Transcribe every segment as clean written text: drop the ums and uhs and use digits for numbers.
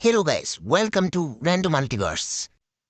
Hello guys, welcome to random multiverse.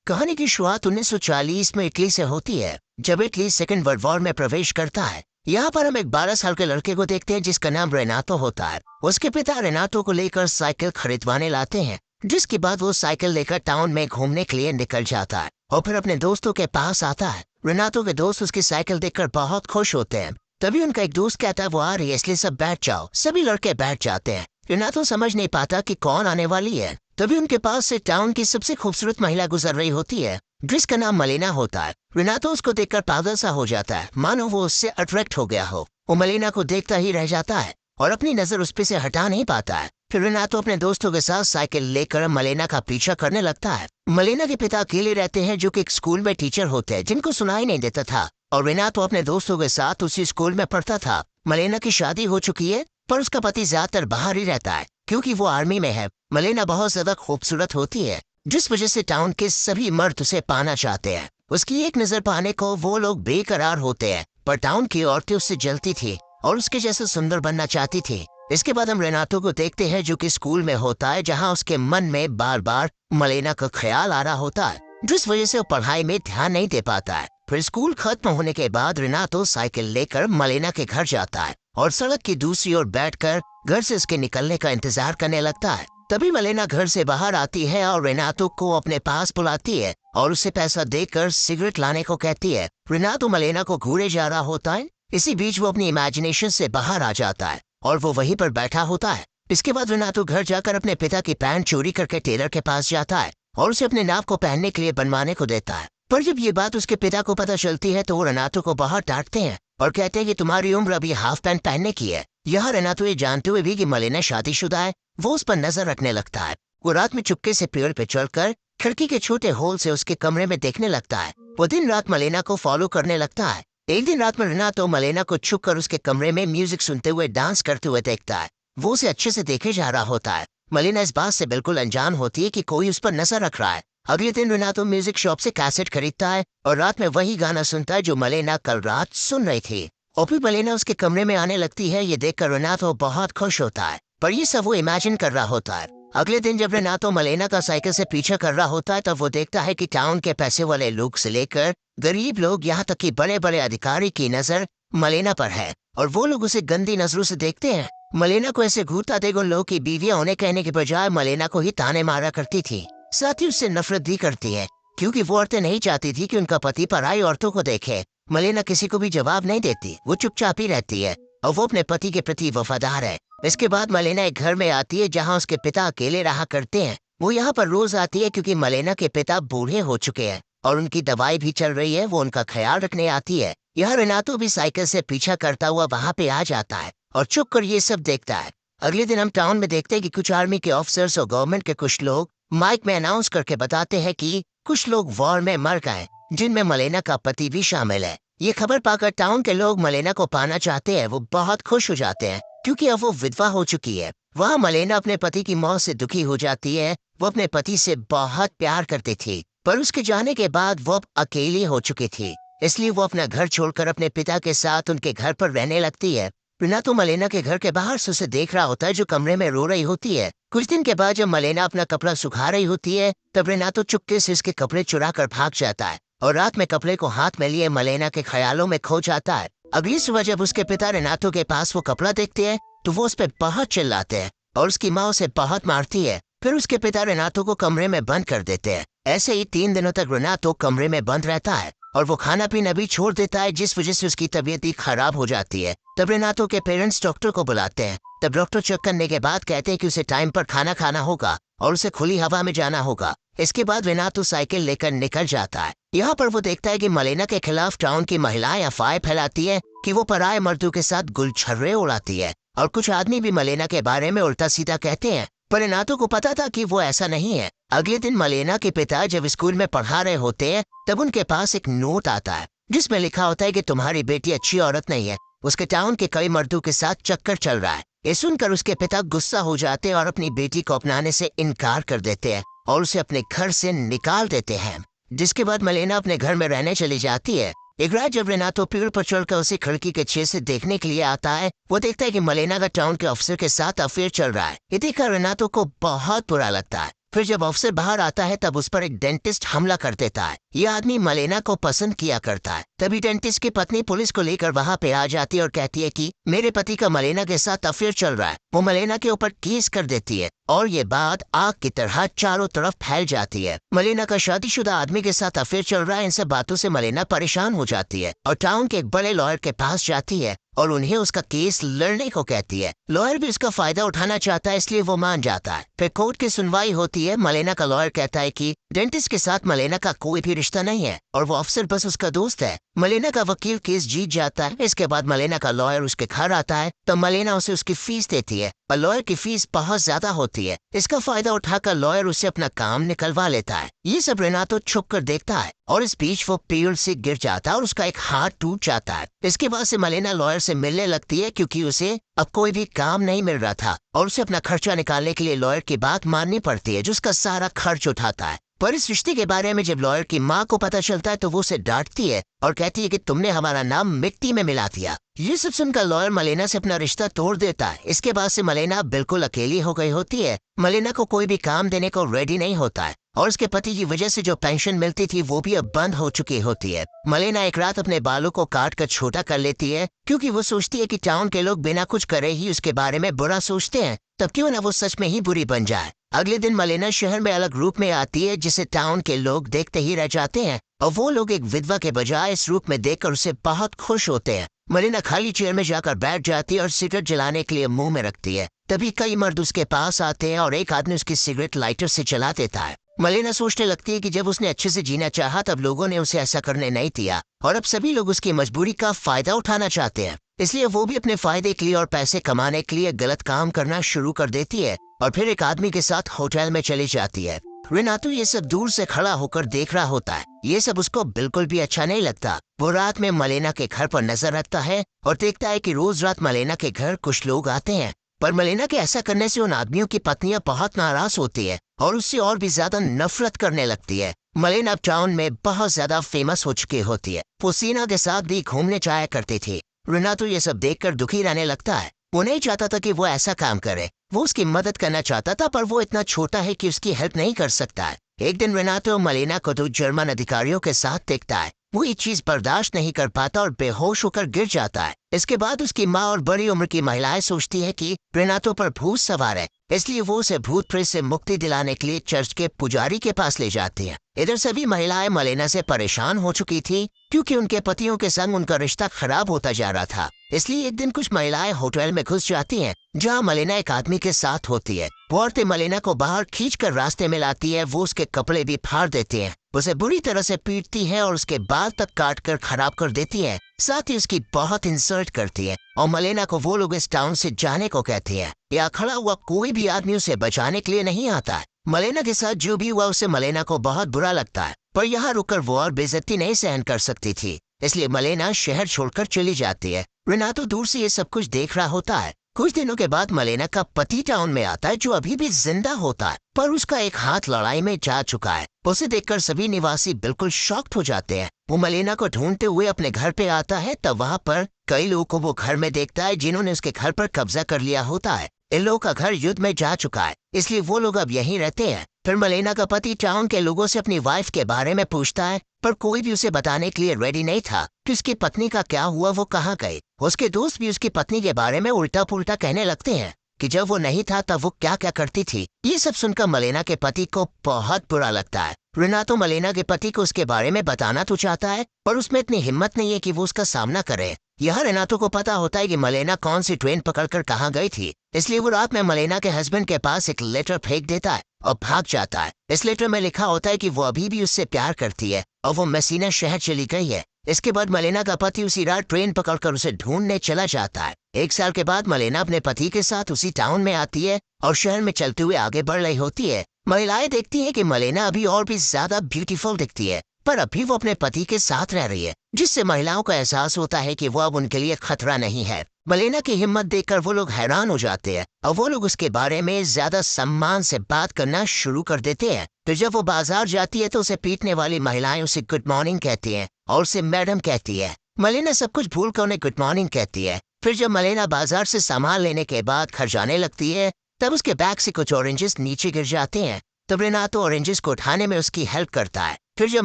कहानी की शुरुआत 1940 में इटली से होती है, जब इटली सेकेंड वर्ल्ड वॉर में प्रवेश करता है। यहाँ पर हम एक 12 साल के लड़के को देखते हैं जिसका नाम रेनातो होता है। उसके पिता रेनातो को लेकर साइकिल खरीदवाने लाते हैं, जिसके बाद वो साइकिल लेकर टाउन में घूमने के लिए निकल जाता है और फिर अपने दोस्तों के पास आता है। रेनातो के दोस्त उसकी साइकिल देखकर बहुत खुश होते हैं। तभी उनका एक दोस्त कहता है वो आ रही है, इसलिए सब बैठ जाओ। सभी लड़के बैठ जाते हैं। रेनातो समझ नहीं पाता कि कौन आने वाली है। तभी उनके पास से टाउन की सबसे खूबसूरत महिला गुजर रही होती है, जिसका नाम मलेना होता है। रेनातो उसको देखकर पागल सा हो जाता है, मानो वो उससे अट्रैक्ट हो गया हो। वो मलेना को देखता ही रह जाता है और अपनी नजर उस पे से हटा नहीं पाता है। फिर रेनातो अपने दोस्तों के साथ साइकिल लेकर मलेना का पीछा करने लगता है। मलेना के पिता अकेले रहते हैं, जो कि एक स्कूल में टीचर होते हैं, जिनको सुनाई नहीं देता था, और रेनातो अपने दोस्तों के साथ उसी स्कूल में पढ़ता था। मलेना की शादी हो चुकी है, पर उसका पति ज्यादातर बाहर ही रहता है, क्योंकि वो आर्मी में है। मलेना बहुत ज्यादा खूबसूरत होती है, जिस वजह से टाउन के सभी मर्द उसे पाना चाहते हैं। उसकी एक नजर पाने को वो लोग बेकरार होते हैं, पर टाउन की औरतें उससे जलती थी और उसके जैसे सुंदर बनना चाहती थी। इसके बाद हम रेनातो को देखते हैं, जो कि स्कूल में होता है, जहाँ उसके मन में बार बार मलेना का ख्याल आ रहा होता है, जिस वजह से वो पढ़ाई में ध्यान नहीं दे पाता है। फिर स्कूल खत्म होने के बाद रेनातो साइकिल लेकर मलेना के घर जाता है और सड़क की दूसरी ओर बैठकर घर से उसके निकलने का इंतजार करने लगता है। तभी मलेना घर से बाहर आती है और रेनातो को अपने पास बुलाती है और उसे पैसा देकर सिगरेट लाने को कहती है। रेनातो मलेना को घूरे जा रहा होता है। इसी बीच वो अपनी इमेजिनेशन से बाहर आ जाता है और वो वहीं पर बैठा होता है। इसके बाद रेनातो घर जाकर अपने पिता की पैंट चोरी करके टेलर के पास जाता है और उसे अपने नाप को पहनने के लिए बनवाने को देता है। पर जब ये बात उसके पिता को पता चलती है, तो वो रेनातो को बाहर डांटते हैं और कहते हैं कि तुम्हारी उम्र अभी हाफ पैंट पहनने की है। यह रेनातो ये जानते हुए भी कि मलेना शादीशुदा है, वो उस पर नजर रखने लगता है। वो रात में चुपके से पेड़ पे चढ़कर खिड़की के छोटे होल से उसके कमरे में देखने लगता है। वो दिन रात मलेना को फॉलो करने लगता है। एक दिन रात में रेनातो मलेना को छुप कर उसके कमरे में म्यूजिक सुनते हुए डांस करते हुए देखता है। वो उसे अच्छे से देखे जा रहा होता है। मलेना इस बात से बिल्कुल अनजान होती है कि कोई उस पर नजर रख रहा है। अगले दिन रेनातो म्यूजिक शॉप से कैसेट खरीदता है और रात में वही गाना सुनता है जो मलेना कल रात सुन रही थी। और फिर मलेना उसके कमरे में आने लगती है। ये देखकर रेनातो बहुत खुश होता है, पर ये सब वो इमेजिन कर रहा होता है। अगले दिन जब रेनातो मलेना का साइकिल से पीछा कर रहा होता है, तब वो देखता है कि टाउन के पैसे वाले लोग से लेकर गरीब लोग, यहाँ तक कि बड़े बड़े अधिकारी की नजर मलेना पर है और वो लोग उसे गंदी नजरों से देखते हैं। मलेना को ऐसे घूरता देख उन लोगों की बीवियां उन्हें कहने के बजाय मलेना को ही ताने मारा करती थी। साथ ही उससे नफरत भी करती है, क्योंकि वो औरतें नहीं चाहती थी कि उनका पति पराई औरतों को देखे। मलेना किसी को भी जवाब नहीं देती, वो चुपचाप ही रहती है और वो अपने पति के प्रति वफादार है। इसके बाद मलेना एक घर में आती है जहाँ उसके पिता अकेले रहा करते हैं। वो यहाँ पर रोज आती है क्योंकि मलेना के पिता बूढ़े हो चुके हैं और उनकी दवाई भी चल रही है। वो उनका ख्याल रखने आती है। यह रेनातो भी साइकिल से पीछा करता हुआ वहाँ पे आ जाता है और चुप कर ये सब देखता है। अगले दिन हम टाउन में देखते हैं कि कुछ आर्मी के ऑफिसर्स और गवर्नमेंट के कुछ लोग माइक में अनाउंस करके बताते हैं कि कुछ लोग वॉर में मर गए, जिनमें मलेना का पति भी शामिल है। ये खबर पाकर टाउन के लोग मलेना को पाना चाहते हैं। वो बहुत खुश हो जाते हैं क्योंकि अब वो विधवा हो चुकी है। वहाँ मलेना अपने पति की मौत से दुखी हो जाती है। वो अपने पति से बहुत प्यार करती थी, पर उसके जाने के बाद वो अब अकेली हो चुकी थी, इसलिए वो अपना घर छोड़कर अपने पिता के साथ उनके घर पर रहने लगती है। रेनातो मलेना के घर के बाहर से उसे देख रहा होता है, जो कमरे में रो रही होती है। कुछ दिन के बाद जब मलेना अपना कपड़ा सुखा रही होती है, तब रेनातो चुपके से उसके कपड़े चुरा कर भाग जाता है और रात में कपड़े को हाथ में लिए मलेना के ख्यालों में खो जाता है। अगली सुबह जब उसके पिता रेनातो के पास वो कपड़ा देखते हैं, तो वो उस पर बहुत चिल्लाते हैं और उसकी माँ उसे बहुत मारती है। फिर उसके पिता रेनातो को कमरे में बंद कर देते हैं। ऐसे ही 3 दिनों तक रेनातो कमरे में बंद रहता है और वो खाना पीना भी छोड़ देता है, जिस वजह से उसकी तबीयत ही खराब हो जाती है। तब रेनातो के पेरेंट्स डॉक्टर को बुलाते हैं। तब डॉक्टर चेक करने के बाद कहते हैं कि उसे टाइम पर खाना खाना होगा और उसे खुली हवा में जाना होगा। इसके बाद रेनातो साइकिल लेकर निकल जाता है। यहाँ पर वो देखता है कि मलेना के खिलाफ टाउन की महिलाएं अफवाहें फैलाती है कि वो पराये मर्दों के साथ गुलछर्रे उड़ाती है और कुछ आदमी भी मलेना के बारे में उल्टा सीधा कहते हैं, पर रेनातो को पता था कि वो ऐसा नहीं है। अगले दिन मलेना के पिता जब स्कूल में पढ़ा रहे होते हैं, तब उनके पास एक नोट आता है जिसमें लिखा होता है कि तुम्हारी बेटी अच्छी औरत नहीं है, उसके टाउन के कई मर्दों के साथ चक्कर चल रहा है। ये सुनकर उसके पिता गुस्सा हो जाते हैं और अपनी बेटी को अपनाने से इनकार कर देते हैं और उसे अपने घर से निकाल देते हैं। जिसके बाद मलेना अपने घर में रहने चली जाती है एक रात जब रेनातो पेड़ पर चढ़कर उसे खिड़की के छेद से देखने के लिए आता है, वो देखता है कि मलेना का टाउन के अफसर के साथ अफेयर चल रहा है। ये देखकर रेनातो को बहुत बुरा लगता है। फिर जब अफसर बाहर आता है तब उस पर एक डेंटिस्ट हमला कर देता है। ये आदमी मलेना को पसंद किया करता है। तभी डेंटिस्ट की पत्नी पुलिस को लेकर वहाँ पे आ जाती है और कहती है कि मेरे पति का मलेना के साथ अफेयर चल रहा है। वो मलेना के ऊपर केस कर देती है और ये बात आग की तरह चारों तरफ फैल जाती है। मलेना का शादीशुदा आदमी के साथ अफेयर चल रहा है, इन सब बातों से मलेना परेशान हो जाती है और टाउन के एक बड़े लॉयर के पास जाती है और उन्हें उसका केस लड़ने को कहती है। लॉयर भी उसका फायदा उठाना चाहता है, इसलिए वो मान जाता है। फिर कोर्ट की सुनवाई होती है। मलेना का लॉयर कहता है कि डेंटिस्ट के साथ मलेना का कोई भी रिश्ता नहीं है और वो अफसर बस उसका दोस्त है। मलेना का वकील केस जीत जाता है। इसके बाद मलेना का लॉयर उसके घर आता है तो मलेना उसे उसकी फीस देती है और लॉयर की फीस बहुत ज्यादा होती है। इसका फायदा उठाकर लॉयर उससे अपना काम निकलवा लेता है। ये सब रेनातो छुप कर देखता है और इस बीच वो पेड़ से गिर जाता है और उसका एक हाथ टूट जाता है। इसके बाद से मलेना लॉयर से मिलने लगती है क्योंकि उसे अब कोई भी काम नहीं मिल रहा था और उसे अपना खर्चा निकालने के लिए लॉयर की बात माननी पड़ती है, जो उसका सारा खर्च उठाता है। पर इस रिश्ते के बारे में जब लॉयर की माँ को पता चलता है तो वो उसे डांटती है और कहती है कि तुमने हमारा नाम मिट्टी में मिला दिया। ये सब सुनकर लॉयर मलेना से अपना रिश्ता तोड़ देता है। इसके बाद से मलेना बिल्कुल अकेली हो गई होती है। मलेना को कोई भी काम देने को रेडी नहीं होता है और उसके पति की वजह से जो पेंशन मिलती थी वो भी अब बंद हो चुकी होती है। मलेना एक रात अपने बालों को काट कर छोटा कर लेती है क्योंकि वो सोचती है कि टाउन के लोग बिना कुछ करे ही उसके बारे में बुरा सोचते हैं, तब क्यों ना वो सच में ही बुरी बन जाए। अगले दिन मलेना शहर में अलग रूप में आती है जिसे टाउन के लोग देखते ही रह जाते हैं और वो लोग एक विधवा के बजाय इस रूप में देखकर उसे बहुत खुश होते हैं। मलेना खाली चेयर में जाकर बैठ जाती है और सिगरेट जलाने के लिए मुंह में रखती है। तभी कई मर्द उसके पास आते हैं और एक आदमी उसकी सिगरेट लाइटर से जला देता है। मलेना सोचने लगती है कि जब उसने अच्छे से जीना चाहा तब लोगों ने उसे ऐसा करने नहीं दिया और अब सभी लोग उसकी मजबूरी का फायदा उठाना चाहते हैं, इसलिए वो भी अपने फायदे के लिए और पैसे कमाने के लिए गलत काम करना शुरू कर देती है और फिर एक आदमी के साथ होटल में चली जाती है। रेनातो ये सब दूर से खड़ा होकर देख रहा होता है। ये सब उसको बिल्कुल भी अच्छा नहीं लगता। वो रात में मलेना के घर पर नजर रखता है और देखता है कि रोज रात मलेना के घर कुछ लोग आते हैं, पर मलेना के ऐसा करने से उन आदमियों की पत्नियां बहुत नाराज होती है और उससे और भी ज्यादा नफरत करने लगती है। मलेना अब टाउन में बहुत ज्यादा फेमस हो चुकी होती है। वो सीना के साथ भी घूमने जाया करती थी। रेनातो ये सब देखकर दुखी रहने लगता है। वो नहीं चाहता था कि वो ऐसा काम करे, वो उसकी मदद करना चाहता था पर वो इतना छोटा है कि उसकी हेल्प नहीं कर सकता है। एक दिन रेनातो मलेना को दो जर्मन अधिकारियों के साथ देखता है। वो ये चीज बर्दाश्त नहीं कर पाता और बेहोश होकर गिर जाता है। इसके बाद उसकी माँ और बड़ी उम्र की महिलाएं सोचती है कि रेनातो पर भूत सवार है, इसलिए वो उसे भूत प्रेत से मुक्ति दिलाने के लिए चर्च के पुजारी के पास ले जाती हैं। इधर सभी महिलाएं मलेना से परेशान हो चुकी थी क्योंकि उनके पतियों के संग उनका रिश्ता खराब होता जा रहा था। इसलिए एक दिन कुछ महिलाएं होटल में घुस जाती हैं जहां मलेना एक आदमी के साथ होती है। वो औरतें मलेना को बाहर खींचकर रास्ते में लाती है। वो उसके कपड़े भी फाड़ देती हैं, उसे बुरी तरह से पीटती है और उसके बाल तक काट कर खराब कर देती है। साथ ही उसकी बहुत इंसल्ट करती है और मलेना को वो लोग इस टाउन से जाने को कहती है। या खड़ा हुआ कोई भी आदमी उसे बचाने के लिए नहीं आता है। मलेना के साथ जो भी हुआ उसे मलेना को बहुत बुरा लगता है, पर यहाँ रुककर वो और बेइज्जती नहीं सहन कर सकती थी, इसलिए मलेना शहर छोड़कर चली जाती है। रेनातो दूर से ये सब कुछ देख रहा होता है। कुछ दिनों के बाद मलेना का पति टाउन में आता है जो अभी भी जिंदा होता है, पर उसका एक हाथ लड़ाई में जा चुका है। उसे देखकर सभी निवासी बिल्कुल शॉक्ड हो जाते हैं। वो मलेना को ढूंढते हुए अपने घर पे आता है, तब वहाँ पर कई लोगों को वो घर में देखता है जिन्होंने उसके घर पर कब्जा कर लिया होता है। इन लोगों का घर युद्ध में जा चुका है, इसलिए वो लोग अब यहीं रहते हैं। फिर मलेना का पति टाउन के लोगों से अपनी वाइफ के बारे में पूछता है, पर कोई भी उसे बताने के लिए रेडी नहीं था कि उसकी पत्नी का क्या हुआ, वो कहाँ गई। उसके दोस्त भी उसकी पत्नी के बारे में उल्टा पुल्टा कहने लगते हैं कि जब वो नहीं था तब वो क्या क्या करती थी। ये सब सुनकर मलेना के पति को बहुत बुरा लगता है। रेनातो मलेना के पति को उसके बारे में बताना तो चाहता है, पर उसमें इतनी हिम्मत नहीं है कि वो उसका सामना करे। यह रेनातो को पता होता है कि मलेना कौन सी ट्रेन पकड़कर कहाँ गई थी, इसलिए वो रात में मलेना के हस्बैंड के पास एक लेटर फेंक देता है और भाग जाता है। इस लेटर में लिखा होता है कि वो अभी भी उससे प्यार करती है और वो मेसिना शहर चली गई है। इसके बाद मलेना का पति उसी रात ट्रेन पकड़कर उसे ढूंढने चला जाता है। 1 साल के बाद मलेना अपने पति के साथ उसी टाउन में आती है और शहर में चलते हुए आगे बढ़ रही होती है। महिलाएं देखती हैं कि मलेना अभी और भी ज्यादा ब्यूटीफुल दिखती है, पर अभी वो अपने पति के साथ रह रही है, जिससे महिलाओं को एहसास होता है कि वो अब उनके लिए खतरा नहीं है। मलेना की हिम्मत देखकर वो लोग हैरान हो जाते हैं और वो लोग उसके बारे में ज्यादा सम्मान से बात करना शुरू कर देते हैं। तो जब वो बाजार जाती है तो उसे पीटने वाली महिलाएं उसे गुड मॉर्निंग कहती हैं और उसे मैडम कहती है। मलेना सब कुछ भूल कर उन्हें गुड मॉर्निंग कहती है। फिर जब मलेना बाजार से सामान लेने के बाद घर जाने लगती है तब उसके बैग से कुछ ऑरेंजेस नीचे गिर जाते हैं। तब रेनातो ऑरेंजेस को उठाने में उसकी हेल्प करता है। फिर जब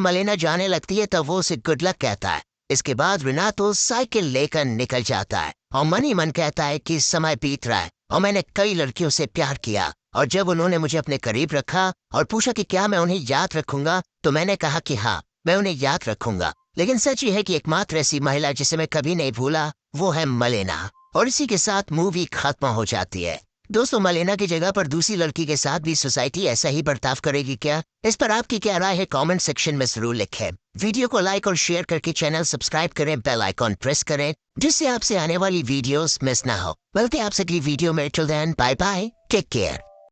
मलेना जाने लगती है तब वो उसे गुड लक कहता है। इसके बाद रेनातो साइकिल लेकर निकल जाता है और मन ही मन कहता है कि समय बीत रहा है और मैंने कई लड़कियों से प्यार किया, और जब उन्होंने मुझे अपने करीब रखा और पूछा कि क्या मैं उन्हें याद रखूंगा तो मैंने कहा कि हाँ, मैं उन्हें याद रखूंगा। लेकिन सच ये है कि एकमात्र ऐसी महिला जिसे मैं कभी नहीं भूला वो है मलेना। और इसी के साथ मूवी खत्म हो जाती है। दोस्तों, मलेना की जगह पर दूसरी लड़की के साथ भी सोसाइटी ऐसा ही बर्ताव करेगी क्या? इस पर आपकी क्या राय है कमेंट सेक्शन में जरूर लिखें। वीडियो को लाइक और शेयर करके चैनल सब्सक्राइब करें, बेल आइकॉन प्रेस करें जिससे आपसे आने वाली वीडियोस मिस ना हो। मिलते हैं आपसे अगली वीडियो में। Till then bye bye, take care.